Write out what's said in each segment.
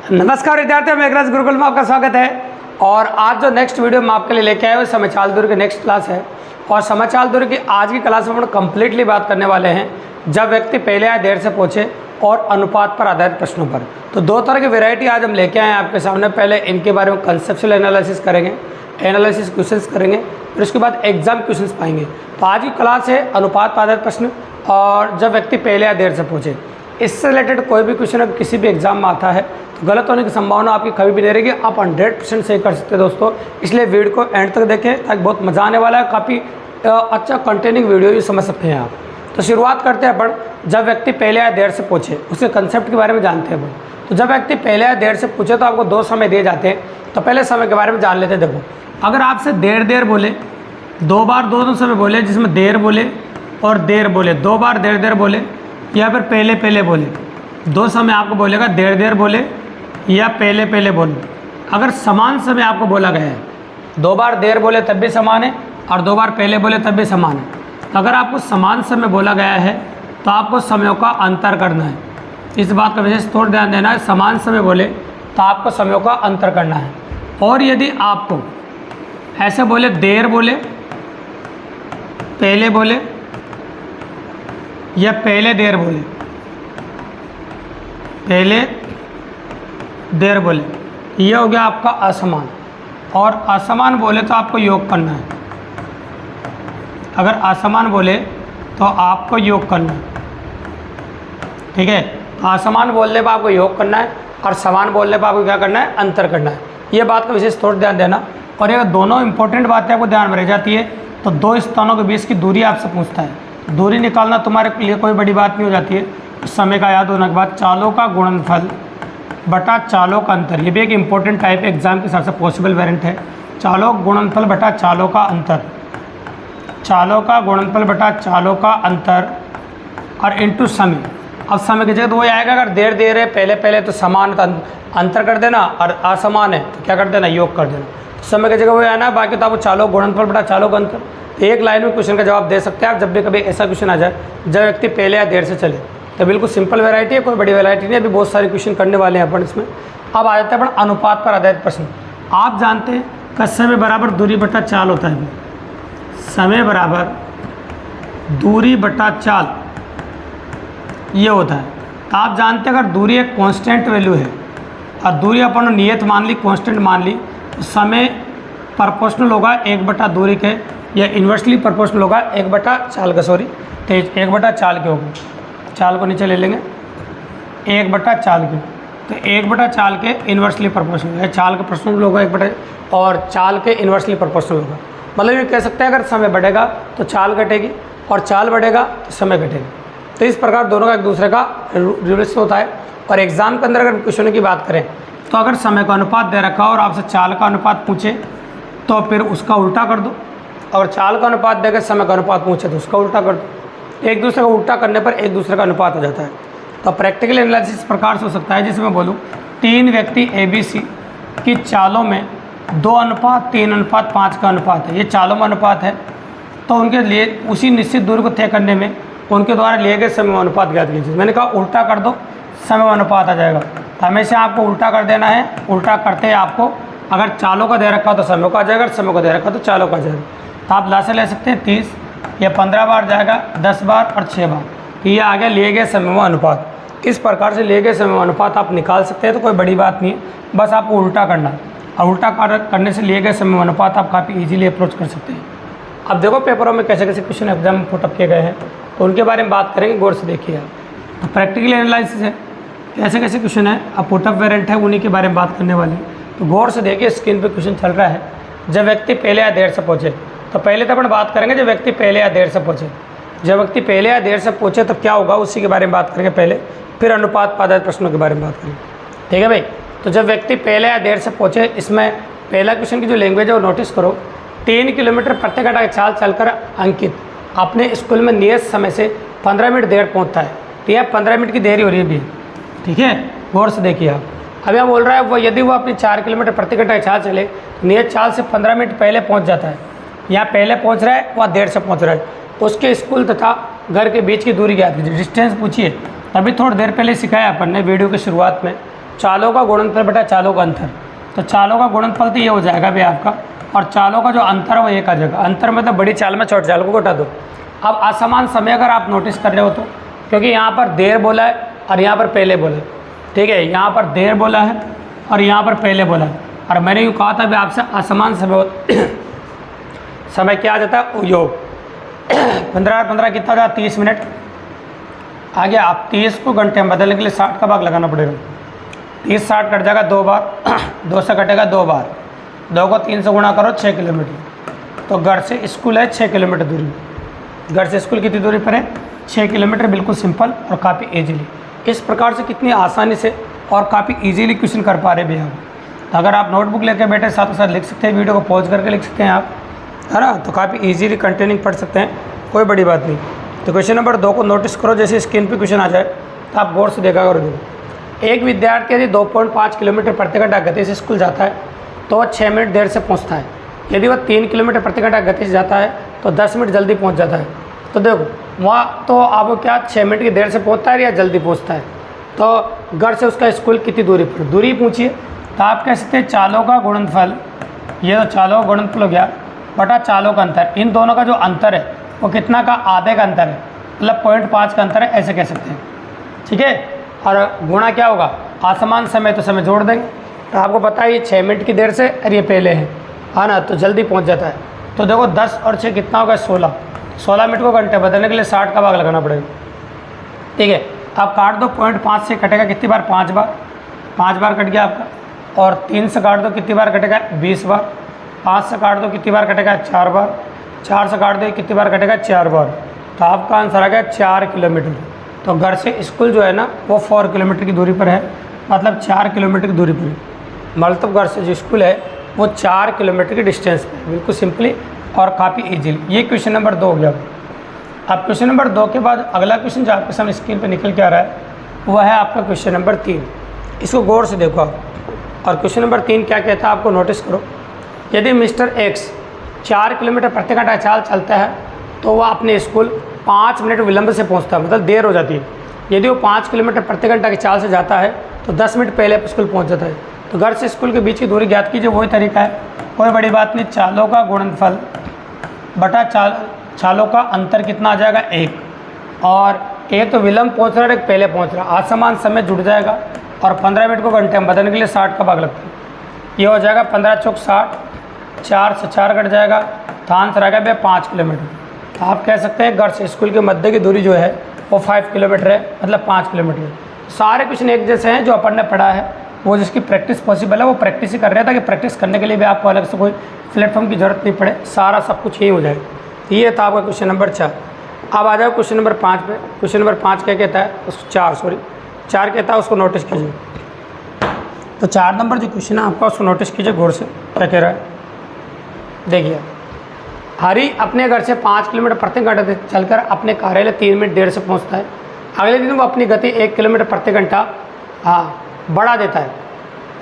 नमस्कार विद्यार्थियों, मेघराज गुरुकुल में आपका स्वागत है। और आज जो नेक्स्ट वीडियो मैं आपके लिए लेके आया हूँ समाचार दूरी की नेक्स्ट क्लास है। और समाचार दूरी की आज की क्लास में हम कंप्लीटली बात करने वाले हैं जब व्यक्ति पहले या देर से पहुँचे और अनुपात पर आधारित प्रश्नों पर। तो दो तरह की वैरायटी आज हम लेके आए हैं आपके सामने। पहले इनके बारे में कंसेप्चुअल एनालिसिस करेंगे, एनालिसिस क्वेश्चंस करेंगे, फिर उसके बाद एग्जाम क्वेश्चंस पाएंगे। तो आज की क्लास है अनुपात पर आधारित प्रश्न और जब व्यक्ति पहले या देर से पहुँचे। इससे रिलेटेड कोई भी क्वेश्चन अगर किसी भी एग्जाम में आता है तो गलत होने की संभावना आपकी कभी भी नहीं रहेगी। आप 100% सही कर सकते हैं दोस्तों। इसलिए वीडियो को एंड तक देखें ताकि बहुत मज़ा आने वाला है। काफ़ी अच्छा कंटेनिंग वीडियो भी समझ सकते हैं आप। तो शुरुआत करते हैं अपन जब व्यक्ति पहले या देर से पूछे, उसके कंसेप्ट के बारे में जानते हैं अपन। तो जब व्यक्ति पहले या देर से पूछे तो आपको दो समय दिए जाते हैं। तो पहले समय के बारे में जान लेते हैं। देखो, अगर आपसे देर बोले, दो बार दो समय बोले जिसमें देर बोले और देर बोले, दो बार देर बोले या फिर पहले बोले, दो समय आपको बोलेगा देर बोले या पहले बोले। अगर समान समय आपको बोला गया है, दो बार देर बोले तब भी समान है और दो बार पहले बोले तब भी समान है। अगर आपको समान समय बोला गया है तो आपको समयों का अंतर करना है। इस बात का विशेष थोड़ा ध्यान देना है। समान समय बोले तो आपको समयों का अंतर करना है। और यदि आपको ऐसे बोले देर बोले, पहले बोले या पहले देर बोले, पहले देर बोले, यह हो गया आपका असमान। और असमान बोले तो आपको योग करना है। अगर असमान बोले तो आपको योग करना है, ठीक है। तो असमान बोलने पर आपको योग करना है और समान बोलने पर आपको क्या करना है, अंतर करना है। ये बात का विशेष थोड़ा ध्यान देना। और ये दोनों इंपॉर्टेंट बातें आपको ध्यान में रह जाती है। तो दो स्थानों के बीच की दूरी आपसे पूछता है, दूरी निकालना तुम्हारे लिए कोई बड़ी बात नहीं हो जाती है। समय का याद होने के बाद चालों का गुणनफल बटा चालों का अंतर, ये भी एक इंपॉर्टेंट टाइप एग्जाम के हिसाब से पॉसिबल वेरिएंट है। चालों गुणनफल बटा चालों का अंतर, चालों का गुणनफल बटा चालों का अंतर और इनटू समय। अब समय की जगह तो वही आएगा। अगर देर है पहले तो समान अंतर कर देना और असमान है तो क्या कर देना, योग कर देना। तो समय की जगह वही आना, बाकी तो आपको चालों गुणनफल बटा चालों का अंतर। तो एक लाइन में क्वेश्चन का जवाब दे सकते हैं आप जब भी कभी ऐसा क्वेश्चन आ जाए जब व्यक्ति पहले या देर से चले। तो बिल्कुल सिंपल वैरायटी है, कोई बड़ी वैरायटी नहीं। अभी बहुत सारे क्वेश्चन करने वाले हैं अपन इसमें। अब आ जाते हैं अपन अनुपात पर आधारित प्रश्न। आप जानते हैं कि समय बराबर दूरी बटा चाल होता है। समय बराबर दूरी बटा चाल ये होता है। तो आप जानते हैं अगर दूरी एक कांस्टेंट वैल्यू है और दूरी अपन ने नियत मान ली, कांस्टेंट मान ली, तो समय प्रोपोर्शनल होगा एक बटा दूरी के, या इन्वर्सली प्रोपोर्शनल होगा एक बटा चाल का, सॉरी तो एक बटा चाल के होगा। चाल को नीचे ले लेंगे, एक बटा चाल के। तो एक बटा चाल के इन्वर्सली प्रोपोर्शनल है। चाल का प्रोपोर्शनल होगा एक बटा, और चाल के इन्वर्सली प्रोपोर्शनल होगा। मतलब ये कह सकते हैं अगर समय बढ़ेगा तो चाल घटेगी और चाल बढ़ेगा तो समय घटेगा। तो इस प्रकार दोनों का एक दूसरे का रिलेशन होता है। और एग्जाम के अंदर अगर क्वेश्चन की बात करें तो अगर समय का अनुपात दे रखा हो और आपसे चाल का अनुपात पूछे तो फिर उसका उल्टा कर दो। और चाल का अनुपात देकर समय का अनुपात पूछे तो उसका उल्टा कर दो। एक दूसरे का उल्टा करने पर एक दूसरे का अनुपात हो जाता है। तो प्रैक्टिकल एनालिसिस इस प्रकार से हो सकता है जिसमें बोलूँ तीन व्यक्ति ABC की चालों में 2:3:5 का अनुपात है। ये चालों में अनुपात है। तो उनके लिए उसी निश्चित दूरी को तय करने में उनके द्वारा लिए गए समय अनुपात ज्ञात कीजिए। मैंने कहा उल्टा कर दो, समय अनुपात आ जाएगा। तो हमेशा आपको उल्टा कर देना है। उल्टा करते हैं आपको अगर चालों का दे रखा हो तो समय का आ जाएगा, समय को दे रखा हो तो चालों का आ जाएगा। तो आप लासे ले सकते हैं 30 या 15 बार जाएगा, 10 बार और 6 बार। तो ये आ गया लिए गए समय अनुपात। इस प्रकार से लिए गए समय अनुपात आप निकाल सकते हैं। तो कोई बड़ी बात नहीं है, बस आपको उल्टा करना है। और उल्टा करने से लिए गए समय अनुपात आप काफ़ी इजीली अप्रोच कर सकते हैं। अब देखो पेपरों में कैसे कैसे क्वेश्चन एग्जाम में पुटअप किए गए हैं तो उनके बारे में बात करेंगे, गौर से देखिए आप। तो प्रैक्टिकल एनालिसिस है, कैसे कैसे क्वेश्चन है, अब पुटअप वेरिएंट है, उन्हीं के बारे में बात करने वाले हैं। तो गौर से देखिए, स्क्रीन पर क्वेश्चन चल रहा है। जब व्यक्ति पहले या देर से पहुँचे, तो पहले तो अपन बात करेंगे जब व्यक्ति पहले या देर से पहुँचे। जब व्यक्ति पहले या देर से पहुँचे तब क्या होगा उसी के बारे में बात करेंगे पहले, फिर अनुपात पर आधारित प्रश्नों के बारे में बात करेंगे, ठीक है भाई। तो जब व्यक्ति पहले या देर से पहुँचे, इसमें पहला क्वेश्चन की जो लैंग्वेज है वो नोटिस करो। 3 किलोमीटर प्रति घंटा की चाल चलकर अंकित अपने स्कूल में नियत समय से 15 मिनट देर पहुँचता है। तो यह 15 मिनट की देरी हो रही है अभी, ठीक है। गौर से देखिए आप। अब यहाँ बोल रहा है वो यदि वो अपनी 4 किलोमीटर प्रति घंटा की चाल चले तो नियत चाल से 15 मिनट पहले पहुँच जाता है। यहाँ पहले पहुँच रहा है, वहाँ देर से पहुँच रहा है। उसके स्कूल तथा घर के बीच की दूरी ज्ञात कीजिए। डिस्टेंस पूछिए, अभी थोड़ी देर पहले सिखाया अपन ने वीडियो की शुरुआत में। चालों का गुणनफल बटा चालों का अंतर। तो चालों का गुणनफल तो ये हो जाएगा भी आपका, और चालों का जो अंतर है वो एक आ जाएगा। अंतर मतलब बड़ी चाल में छोटी चाल को घटा दो। अब असमान समय अगर आप नोटिस कर रहे हो तो, क्योंकि यहाँ पर देर बोला है और यहाँ पर पहले बोला है, ठीक है, यहाँ पर देर बोला है और यहाँ पर पहले बोला है, और मैंने यूँ कहा था भी आपसे असमान समय समय क्या आ जाता है, योग 15 कितना था, 30 मिनट आ गया। आप 30 को घंटे में बदलने के लिए 60 का भाग लगाना पड़ेगा। 30 60 कट जाएगा 2 बार, 2 से कटेगा 2 बार, 2 को 3 से गुणा करो 6 किलोमीटर। तो घर से स्कूल है 6 किलोमीटर दूरी, घर से स्कूल कितनी दूरी पर है, 6 किलोमीटर। बिल्कुल सिंपल और काफ़ी ईजीली, इस प्रकार से कितनी आसानी से और काफ़ी ईजीली क्वेश्चन कर पा रहे भैया। तो अगर आप नोटबुक लेकर बैठे साथ साथ लिख सकते हैं, वीडियो को पॉज करके लिख सकते हैं आप, है ना, तो काफ़ी ईजीली कंटेनिंग पढ़ सकते हैं, कोई बड़ी बात नहीं। तो क्वेश्चन नंबर 2 को नोटिस करो, जैसे स्क्रीन पे क्वेश्चन आ जाए तो आप गौर से देखा करो। एक विद्यार्थी यदि 2.5 किलोमीटर प्रति घंटा गति से स्कूल जाता है तो वह 6 मिनट देर से पहुंचता है। यदि वह 3 किलोमीटर प्रति घंटा गति से जाता है तो 10 मिनट जल्दी पहुंच जाता है। तो देखो वहाँ तो आप क्या 6 मिनट की देर से पहुंचता है या जल्दी पहुंचता है, तो घर से उसका स्कूल कितनी दूरी पर, दूरी पूछिए। तो आप कह सकते हैं चालों का गुणनफल, ये तो चालों का गुणनफल हो गया बटा चालों का अंतर। इन दोनों का जो अंतर है वो कितना का, आधे का अंतर है, मतलब 0.5 का अंतर है, ऐसे कह सकते हैं, ठीक है। और गुणा क्या होगा, असमान समय तो समय जोड़ देंगे। तो आपको पता है ये 6 मिनट की देर से और ये पहले है ना, तो जल्दी पहुंच जाता है। तो देखो 10 और 6 कितना होगा, 16 मिनट को घंटे बदलने के लिए 60 का भाग लगाना पड़ेगा, ठीक है। आप काट दो, 0.5 से कटेगा कितनी बार, 5 बार, 5 बार कट गया आपका। और 3 से काट दो कितनी बार कटेगा, 20 बार। 5 से काट दो कितनी बार कटेगा, 4 बार। 4 से काट दो कितनी बार कटेगा, 4 बार। तो आपका आंसर आ गया 4 किलोमीटर। तो घर से स्कूल जो है ना वो 4 किलोमीटर की दूरी पर है, मतलब 4 किलोमीटर की दूरी पर है। मतलब घर से जो स्कूल है वो 4 किलोमीटर की डिस्टेंस पे है, बिल्कुल सिंपली और काफ़ी इजीली। ये क्वेश्चन नंबर 2 हो गया। अब क्वेश्चन नंबर 2 के बाद अगला क्वेश्चन जो आपके सामने स्क्रीन पर निकल के आ रहा है वह है आपका क्वेश्चन नंबर 3। इसको गौर से देखो आप। और क्वेश्चन नंबर 3 क्या कहता है आपको नोटिस करो। यदि मिस्टर एक्स 4 किलोमीटर प्रति घंटा चाल चलता है तो वह अपने स्कूल 5 मिनट विलंब से पहुंचता है, मतलब देर हो जाती है। यदि वो 5 किलोमीटर प्रति घंटा की चाल से जाता है तो 10 मिनट पहले स्कूल पहुंच जाता है। तो घर से स्कूल के बीच की दूरी ज्ञात कीजिए, वही तरीका है, कोई बड़ी बात नहीं। चालों का गुणनफल बटा चालों का अंतर कितना आ जाएगा, 1। और एक तो विलंब पहुँच रहा है, एक पहले पहुँच रहा है, असमान समय जुड़ जाएगा। और 15 मिनट को घंटे में बदलने के लिए 60 का भाग लगता है। ये हो जाएगा 15 चौक 60, 4 से 4 कट जाएगा, तो आंसर आ गया भैया 5 किलोमीटर। तो आप कह सकते हैं घर से स्कूल के मध्य की दूरी जो है वो 5 किलोमीटर है, मतलब 5 किलोमीटर है। सारे क्वेश्चन एक जैसे हैं जो अपन ने पढ़ा है, वो जिसकी प्रैक्टिस पॉसिबल है वो प्रैक्टिस ही कर रहे हैं, ताकि प्रैक्टिस करने के लिए भी आपको अलग से कोई प्लेटफॉर्म की ज़रूरत नहीं पड़े, सारा सब कुछ यही हो जाएगा। ये था आपका क्वेश्चन नंबर 4। अब आ जाओ क्वेश्चन नंबर 5 पे। क्वेश्चन नंबर 5 क्या कहता है, उसको 4 कहता है, उसको नोटिस कीजिए। तो 4 नंबर जो क्वेश्चन है आपका उसको नोटिस कीजिए गौर से, क्या कह रहा है देखिए। हरी अपने घर से 5 किलोमीटर प्रति घंटा चलकर अपने कार्यालय 3 मिनट देर से पहुंचता है। अगले दिन वो अपनी गति 1 किलोमीटर प्रति घंटा बढ़ा देता है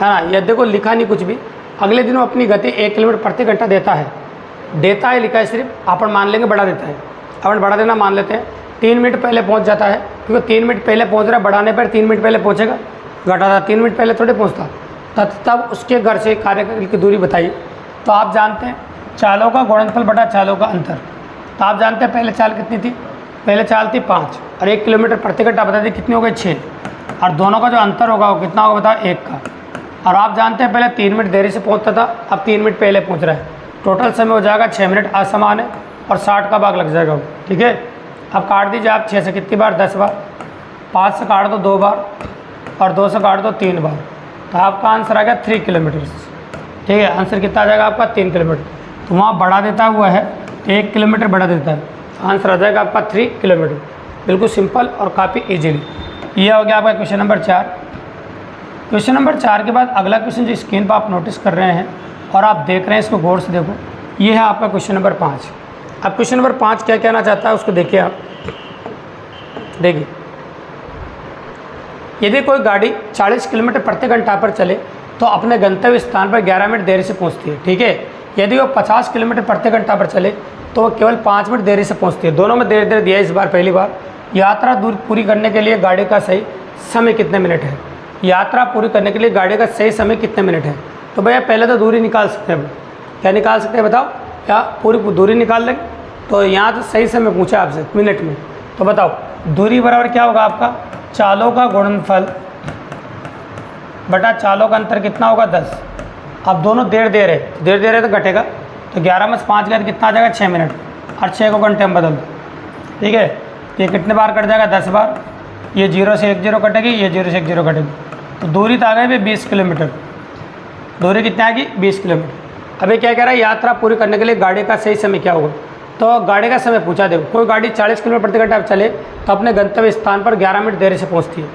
ना। ये देखो लिखा नहीं कुछ भी, अगले दिन वो अपनी गति 1 किलोमीटर प्रति घंटा देता है लिखा है सिर्फ, अपन मान लेंगे बढ़ा देता है, अपन बढ़ा देना मान लेते हैं। 3 मिनट पहले पहुंच जाता है, क्योंकि 3 मिनट पहले पहुंच रहा है, बढ़ाने पर 3 मिनट पहले पहुंचेगा, घटाता 3 मिनट पहले थोड़े पहुंचता। तब उसके घर से कार्यकाल की दूरी बताइए। तो आप जानते हैं चालों का गुणनफल बटा चालों का अंतर। तो आप जानते हैं पहले चाल कितनी थी, पहले चाल थी 5 और 1 किलोमीटर प्रति घंटा बता दी कितनी हो गई 6, और दोनों का जो अंतर होगा वो कितना होगा बताओ 1 का। और आप जानते हैं पहले 3 मिनट देरी से पहुंचता था, अब 3 मिनट पहले पहुंच रहा है। टोटल समय हो जाएगा 6 मिनट, असमान है और 60 का भाग लग जाएगा वो, ठीक है। अब काट दीजिए आप 6 से कितनी बार, 10 बार। 5 से काट दो 2 बार और 2 से काट दो 3 बार। तो आपका आंसर आ गया 3 किलोमीटर, ठीक है। आंसर कितना आ जाएगा आपका 3 किलोमीटर। तो वहाँ बढ़ा देता हुआ है 1 किलोमीटर बढ़ा देता है, आंसर आ जाएगा आपका 3 किलोमीटर। बिल्कुल सिंपल और काफ़ी ईजीली। यह हो गया आपका क्वेश्चन नंबर 4। क्वेश्चन नंबर 4 के बाद अगला क्वेश्चन जो स्क्रीन पर आप नोटिस कर रहे हैं और आप देख रहे हैं, इसको गौर से देखो, ये है आपका क्वेश्चन नंबर 5। अब क्वेश्चन नंबर 5 क्या कहना चाहता है उसको देखिए आप, देखिए। यदि कोई गाड़ी 40 किलोमीटर प्रति घंटा पर चले तो अपने गंतव्य स्थान पर 11 मिनट देरी से पहुंचती है, ठीक है। यदि वो 50 किलोमीटर प्रति घंटा पर चले तो वो केवल 5 मिनट देरी से पहुंचती है। दोनों में देर दिया इस बार पहली बार। यात्रा दूर पूरी करने के लिए गाड़ी का सही समय कितने मिनट है, यात्रा पूरी करने के लिए गाड़ी का सही समय कितने मिनट है। तो भैया पहले तो दूरी निकाल सकते हैं, क्या निकाल सकते हैं बताओ, क्या पूरी दूरी निकाल लेंगे। तो यहाँ तो सही समय पूछा आपसे मिनट में, तो बताओ दूरी बराबर क्या होगा आपका, चालों का गुणनफल बटा चालों का अंतर कितना होगा 10। अब दोनों देर दे रहे तो घटेगा, तो 11 में से 5 गया तो कितना आ जाएगा 6 मिनट, और 6 को घंटे में बदल दो, ठीक है। ये कितने बार कट जाएगा 10 बार, ये 0 से 1 0 कटेगी, ये 0 से 1 0 कटेगी, तो दूरी तो आ गई भाई 20 किलोमीटर। दूरी कितनी आएगी 20 किलोमीटर। अभी क्या कह रहा है, यात्रा पूरी करने के लिए गाड़ी का सही समय क्या होगा। तो गाड़ी का समय पूछा, देखो कोई गाड़ी 40 किलोमीटर प्रति घंटा चले तो अपने गंतव्य स्थान पर 11 मिनट देरी से पहुँचती है।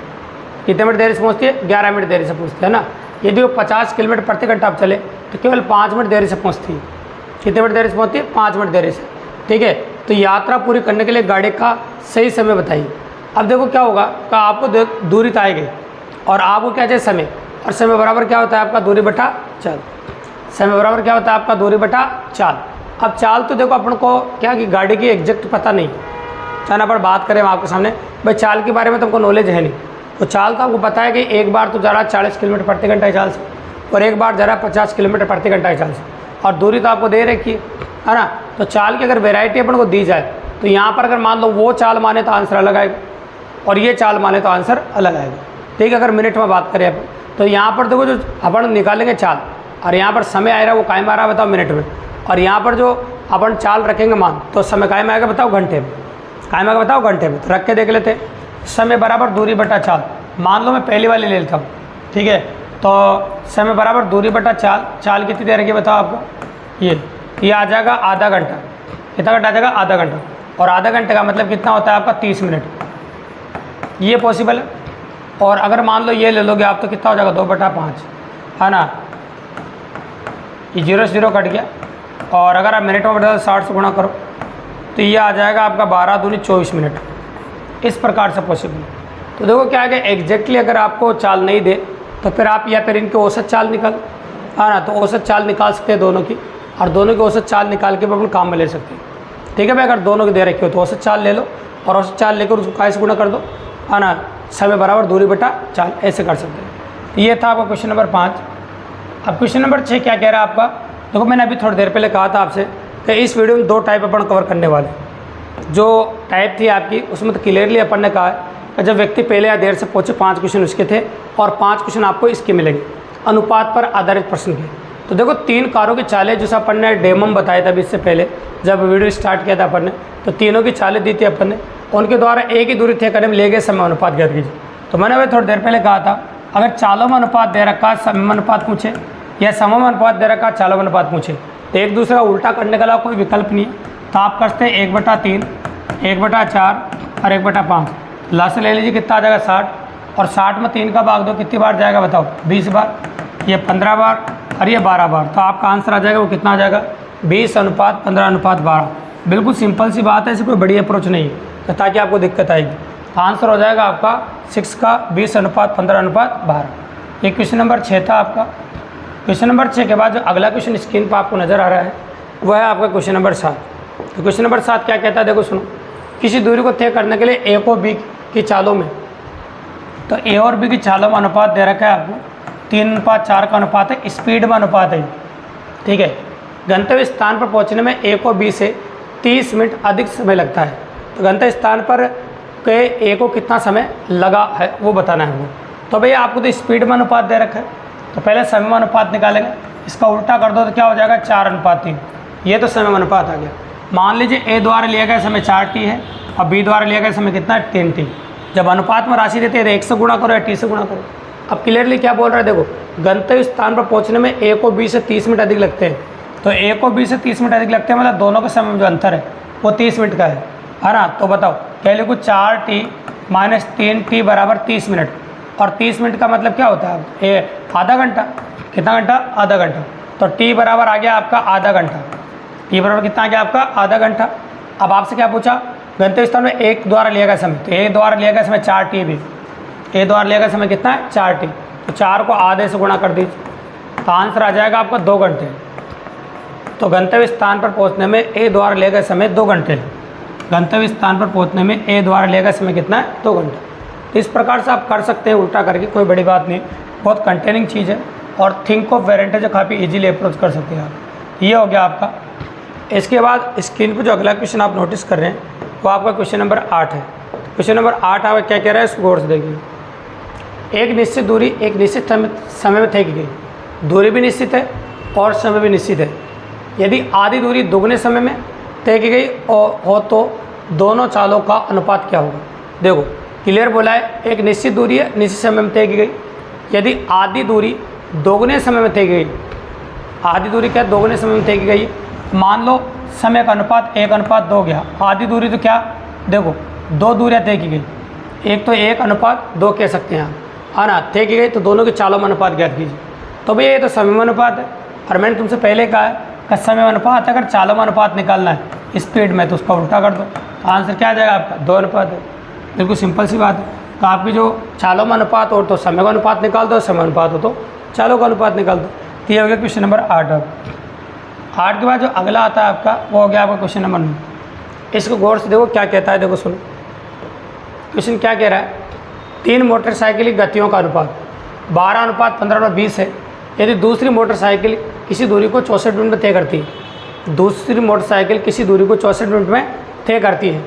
कितने मिनट देरी से पहुँचती है, 11 मिनट देरी से पहुँचती है ना। यदि वो 50 किलोमीटर प्रति घंटा चले तो केवल 5 मिनट देरी से पहुँचती है। कितने मिनट देरी से पहुँचती है, 5 मिनट देरी से, ठीक है। तो यात्रा पूरी करने के लिए गाड़ी का सही समय बताइए। अब देखो क्या होगा, तो आपको दूरी तो आएगी और आपको क्या चाहिए समय, और समय बराबर क्या होता है आपका दूरी बटा चाल। समय बराबर क्या होता है आपका दूरी बटा चाल। अब चाल तो देखो अपन को क्या कि गाड़ी की एग्जैक्ट पता नहीं है ना, पर बात करें आपके सामने भाई चाल के बारे में तुमको नॉलेज है नहीं, तो चाल तो आपको पता है कि एक बार तो जा रहा 40 किलोमीटर प्रति घंटा की चाल से, और एक बार जा रहा 50 किलोमीटर प्रति घंटा की चाल से, और दूरी तो आपको दे रखी है ना। तो चाल की अगर वेराइटी अपन को दी जाए तो यहाँ पर अगर मान लो वो चाल माने तो आंसर अलग आएगा, और ये चाल माने तो आंसर अलग आएगा, ठीक है। अगर मिनट में बात करें अपन, तो यहाँ पर देखो जो अपन निकालेंगे चाल, और यहाँ पर समय आ रहा है वो कायम आ रहा है बताओ मिनट में, और यहाँ पर जो अपन चाल रखेंगे मान तो समय कायम आएगा बताओ घंटे में, कायम आएगा बताओ घंटे में। तो रख के देख लेते हैं, समय बराबर दूरी बटा चाल। मान लो मैं पहली वाली ले लेता हूँ, ठीक है। तो समय बराबर दूरी बटा चाल, चाल कितनी देर की बताओ आपको, ये आ जाएगा आधा घंटा। कितना घंटा आ जाएगा, आधा घंटा, और आधा घंटे का मतलब कितना होता है आपका 30 मिनट, ये पॉसिबल है। और अगर मान लो ये ले लोगे आप तो कितना हो जाएगा 2/5, है ना। ये 0 से 0 कट गया, और अगर आप मिनट में बता 60 से गुणा करो तो ये आ जाएगा आपका 12 दूनी 24 मिनट, इस प्रकार से पॉसिबल। तो देखो क्या है कि एग्जैक्टली अगर आपको चाल नहीं दे तो फिर आप या फिर इनकी औसत चाल निकाल, है ना, तो औसत चाल निकाल सकते हैं दोनों की, और दोनों की औसत चाल निकाल के भी अपन काम में ले सकते हैं, ठीक है भाई। अगर दोनों की दे रखी हो तो औसत चाल ले लो, और औसत चाल लेकर उसको काय से गुणा कर दो, है ना, समय बराबर दूरी बटा चाल, ऐसे कर सकते हैं। ये था आपका क्वेश्चन नंबर 5। अब क्वेश्चन नंबर 6 क्या कह रहा है आपका, देखो मैंने अभी थोड़ी देर पहले कहा था आपसे कि इस वीडियो में 2 टाइप अपन कवर करने वाले। जो टाइप थी आपकी उसमें तो क्लियरली अपन ने कहा है कि जब व्यक्ति पहले या देर से पहुँचे 5 क्वेश्चन उसके थे, और 5 क्वेश्चन आपको इसके मिलेंगे अनुपात पर आधारित प्रश्न के। तो देखो 3 कारों की चालें जो अपन ने डेमम बताया था अभी इससे पहले जब वीडियो स्टार्ट किया था अपन ने, तो तीनों की चालें दी थी अपन ने, उनके द्वारा एक ही दूरी तय करने में ले गए समय अनुपात ज्ञात कीजिए। तो मैंने अभी थोड़ी देर पहले कहा था अगर चालों में अनुपात दे रखा समय अनुपात पूछे या समय अनुपात दे रखा चालों अनुपात पूछे तो एक दूसरे का उल्टा करने के अलावा कोई विकल्प नहीं है। तो आप करते हैं 1/3, 1/4 और 1/5। लास्ट ले लीजिए कितना आ जाएगा 60, और 60 में 3 का भाग दो कितनी बार जाएगा बताओ 20 बार, ये 15 बार और ये 12 बार। तो आपका आंसर आ जाएगा वो कितना आ जाएगा 20:15:12। बिल्कुल सिंपल सी बात है, ऐसी कोई बड़ी अप्रोच नहीं है तो ताकि आपको दिक्कत आएगी। तो आंसर हो जाएगा आपका 6 का 20:15:12। ये क्वेश्चन नंबर 6 था आपका। क्वेश्चन नंबर 6 के बाद जो अगला क्वेश्चन स्क्रीन पर आपको नज़र आ रहा है वह है आपका क्वेश्चन नंबर 7। तो क्वेश्चन नंबर 7 क्या कहता है देखो सुनो, किसी दूरी को तय करने के लिए ए को बी की चालों में, तो ए और बी की चालों में अनुपात दे रखा है आपको 3:4 का अनुपात है, स्पीड में अनुपात है, ठीक है। गंतव्य स्थान पर पहुंचने में ए को बी से 30 मिनट अधिक समय लगता है। तो गंतव्य स्थान पर के ए को कितना समय लगा है वो बताना है वो। तो भैया आपको तो स्पीड में अनुपात दे रखा है, तो पहले समय में अनुपात निकालेंगे, इसका उल्टा कर दो तो क्या हो जाएगा 4:3। ये तो समय में अनुपात आ गया। मान लीजिए ए द्वारा लिया गया समय 4t है और बी द्वारा लिया गया समय कितना है 3t। जब अनुपात में राशि देते हैं 1 से गुणा करो या t से गुणा करो। अब क्लियरली क्या बोल रहा है देखो, गंतव्य स्थान पर पहुंचने में ए को बी से 30 मिनट अधिक लगते हैं, तो ए को बी से 30 मिनट अधिक लगते हैं, मतलब दोनों के समय में जो अंतर है वो 30 मिनट का है ना। तो बताओ क्या लिखो 4t - 3t बराबर 30 मिनट, और 30 मिनट का मतलब क्या होता है ए आधा घंटा। कितना घंटा, आधा घंटा। तो t बराबर आ गया आपका आधा घंटा, t बराबर कितना आ गया आपका आधा घंटा। अब आपसे क्या पूछा, गंतव्य स्थान में एक द्वारा लिया गया समय, तो ए द्वारा लिया गया समय 4t भी, ए द्वारा लिया गया समय कितना है 4t, तो 4 को आधे से गुणा कर दीजिए तो आंसर आ जाएगा आपका 2 घंटे। तो गंतव्य स्थान पर पहुंचने में ए द्वारा लिया गया समय 2 घंटे है। गंतव्य स्थान पर पहुंचने में ए द्वारा लिया गया समय कितना है 2 घंटे। इस प्रकार से आप कर सकते हैं उल्टा करके, कोई बड़ी बात नहीं, बहुत कंटेनिंग चीज़ है और थिंक ऑफ वेरिएंट जो काफ़ी इजीली अप्रोच कर सकते हैं आप। ये हो गया आपका। इसके बाद स्क्रीन पर जो अगला क्वेश्चन आप नोटिस कर रहे हैं वो आपका क्वेश्चन नंबर 8 है। क्वेश्चन नंबर 8 आपका क्या कह रहा है, इसको गौर से देखिए। एक निश्चित दूरी एक निश्चित समय में तय की गई, दूरी भी निश्चित है और समय भी निश्चित है। यदि आधी दूरी दोगुने समय में तय की गई हो तो दोनों चालों का अनुपात क्या होगा। देखो क्लियर बोला है, एक निश्चित दूरी है निश्चित समय में तय की गई, यदि आधी दूरी दोगुने समय में तय की गई, आधी दूरी क्या दोगुने समय में तय की गई है, मान लो समय का अनुपात 1:2 गया, आधी दूरी तो क्या, देखो 2 दूरियाँ तय की गई, एक तो 1:2 कह सकते हैं आप, है ना, तय की गई, तो दोनों के चालों में अनुपात ज्ञात कीजिए। तो भैया ये तो समय में अनुपात है, और मैंने तुमसे पहले कहा है कि समय में अनुपात है, अगर चालों में अनुपात निकालना है स्पीड में तो उसका उल्टा कर दो, तो आंसर क्या आ जाएगा आपका 2 अनुपात है। बिल्कुल सिंपल सी बात है। तो आपकी जो चालों में अनुपात हो तो समय का अनुपात निकाल दो, समय अनुपात हो तो चालों का अनुपात निकाल दो। तो ये हो गया क्वेश्चन नंबर 8। 8 के बाद जो अगला आता है आपका वो हो गया आपका क्वेश्चन नंबर 9। इसको गौर से देखो क्या कहता है, देखो सुनो क्वेश्चन क्या कह रहा है। 3 मोटरसाइकिल की गतियों का अनुपात 12:15:20 है। यदि दूसरी मोटरसाइकिल किसी दूरी को 64 मिनट में तय करती है, दूसरी मोटरसाइकिल किसी दूरी को 64 मिनट में तय करती है,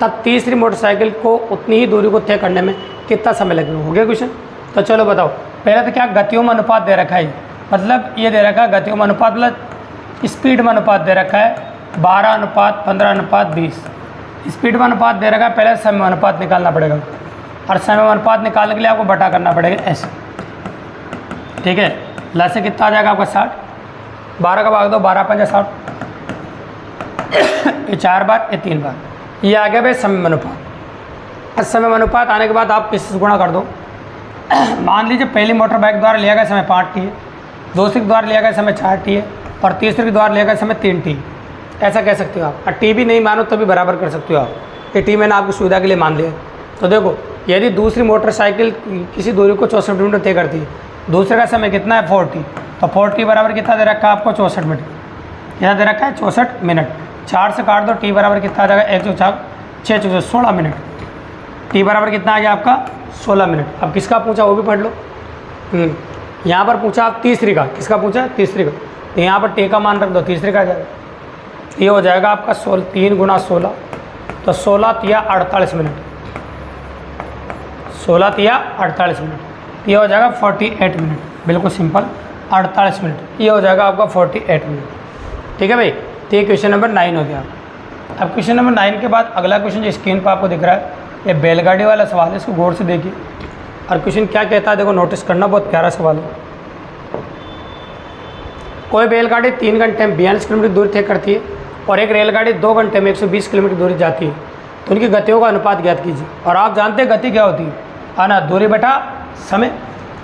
तब तीसरी मोटरसाइकिल को उतनी ही दूरी को तय करने में कितना समय लगेगा। हो गया क्वेश्चन। तो चलो बताओ, पहले तो क्या गतियों में अनुपात दे रखा है, मतलब ये दे रखा है गतियों में अनुपात, मतलब स्पीड में अनुपात दे रखा है 12:15:20। स्पीड में अनुपात दे रखा है, पहले समय में अनुपात निकालना पड़ेगा, और समय में अनुपात निकालने के लिए आपको बटा करना पड़ेगा ऐसे, ठीक है। लस से कितना आ जाएगा आपका 60, 12 का भाग दो, 12×5 = 60, ये 4 बार, ये 3 बार, ये आ गया भाई समय में अनुपात। समय में अनुपात आने के बाद आप किससे गुणा कर दो। मान लीजिए पहली मोटर बाइक द्वारा लिया गया समय 5 t है, दूसरी के द्वारा लिया गया समय 4 t है, और तीसरे के द्वारा लिया गया समय 3 t। ऐसा कह सकते हो आप, और टी भी नहीं मानो तभी बराबर कर सकते हो आप, ये टी मैंने आपकी सुविधा के लिए मान लिया। तो देखो यदि दूसरी मोटरसाइकिल किसी दूरी को 64 मिनट तय करती है, दूसरे का समय कितना है 40, तो 40 बराबर कितना दे रखा है आपको 64 मिनट, कितना दे रखा है 64 मिनट। 4 से काट दो, टी बराबर कितना आ जाएगा 1 16 मिनट, टी बराबर कितना आ गया आपका 16 मिनट। अब किसका पूछा वो भी पढ़ लो। यहाँ पर पूछा आप तीसरी का, किसका पूछा तीसरी का, तो यहाँ पर टी का मान रख दो, तीसरे का आ जाएगा, ये हो जाएगा आपका 3 × 16, तो 16 तिया 48 मिनट, 16 तिया 48 मिनट, ये हो जाएगा 48 मिनट। बिल्कुल सिंपल, 48 मिनट, ये हो जाएगा आपका 48 मिनट। ठीक है भाई, तो ये क्वेश्चन नंबर 9 हो गया। अब क्वेश्चन नंबर 9 के बाद अगला क्वेश्चन जो स्क्रीन पर आपको दिख रहा है, ये बैलगाड़ी वाला सवाल है, इसको गौर से देखिए। और क्वेश्चन क्या कहता है देखो, नोटिस करना, बहुत प्यारा सवाल है। कोई बैलगाड़ी 3 घंटे में 42 किलोमीटर दूरी तय करती है और एक रेलगाड़ी 2 घंटे में 120 किलोमीटर दूरी जाती है, तो उनकी गतियों का अनुपात ज्ञात कीजिए। और आप जानते हैं गति क्या होती है, है ना, दूरी बटा समय।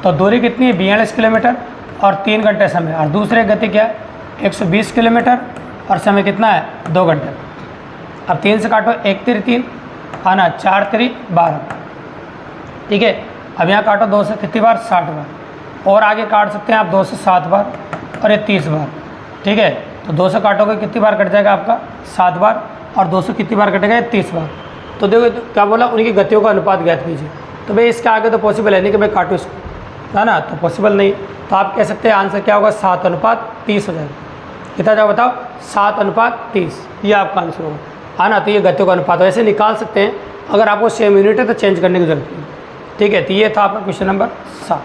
तो दूरी कितनी है 42 किलोमीटर और 3 घंटे समय, और दूसरे गति क्या है 120 किलोमीटर और समय कितना है 2 घंटे। अब 3 से काटो, 1 3 3, है ना, 4 3 12, ठीक है। अब यहाँ काटो 2 से कितनी बार 60 बार, और आगे काट सकते हैं आप 2 से 7 बार और ये 30 बार, ठीक है। तो 2 से काटोगे कितनी बार कट जाएगा आपका 7 बार, और 2 से कितनी बार कटेगा 30 बार। तो देखो क्या बोला, उनकी गतियों का अनुपात ज्ञात कीजिए। तो भाई इसके आगे तो पॉसिबल है नहीं कि मैं काटूँ इसको, है ना, तो पॉसिबल नहीं। तो आप कह सकते हैं आंसर क्या होगा 7:30 हो जाएगा। कितना जाओ बताओ 7:30, ये आपका आंसर होगा, है ना। तो ये गतियों का अनुपात वैसे निकाल सकते हैं, अगर आपको सेम यूनिट है तो चेंज करने की जरूरत नहीं, ठीक है। तो ये था आपका क्वेश्चन नंबर 7।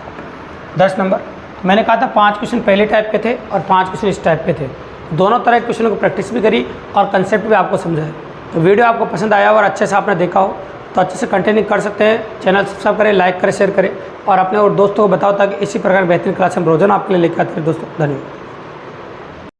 10 नंबर मैंने कहा था 5 क्वेश्चन पहले टाइप के थे और 5 क्वेश्चन इस टाइप के थे, दोनों तरह के क्वेश्चनों को प्रैक्टिस भी करी और कंसेप्ट भी आपको समझाया। तो वीडियो आपको पसंद आया और अच्छे से आपने देखा हो तो अच्छे से कंटिन्यू कर सकते हैं। चैनल सब्सक्राइब करें, लाइक करें, शेयर करें और अपने और दोस्तों को बताओ, ताकि इसी प्रकार बेहतरीन क्लास हम रोजाना आपके लिए लेकर आते हैं। दोस्तों धन्यवाद।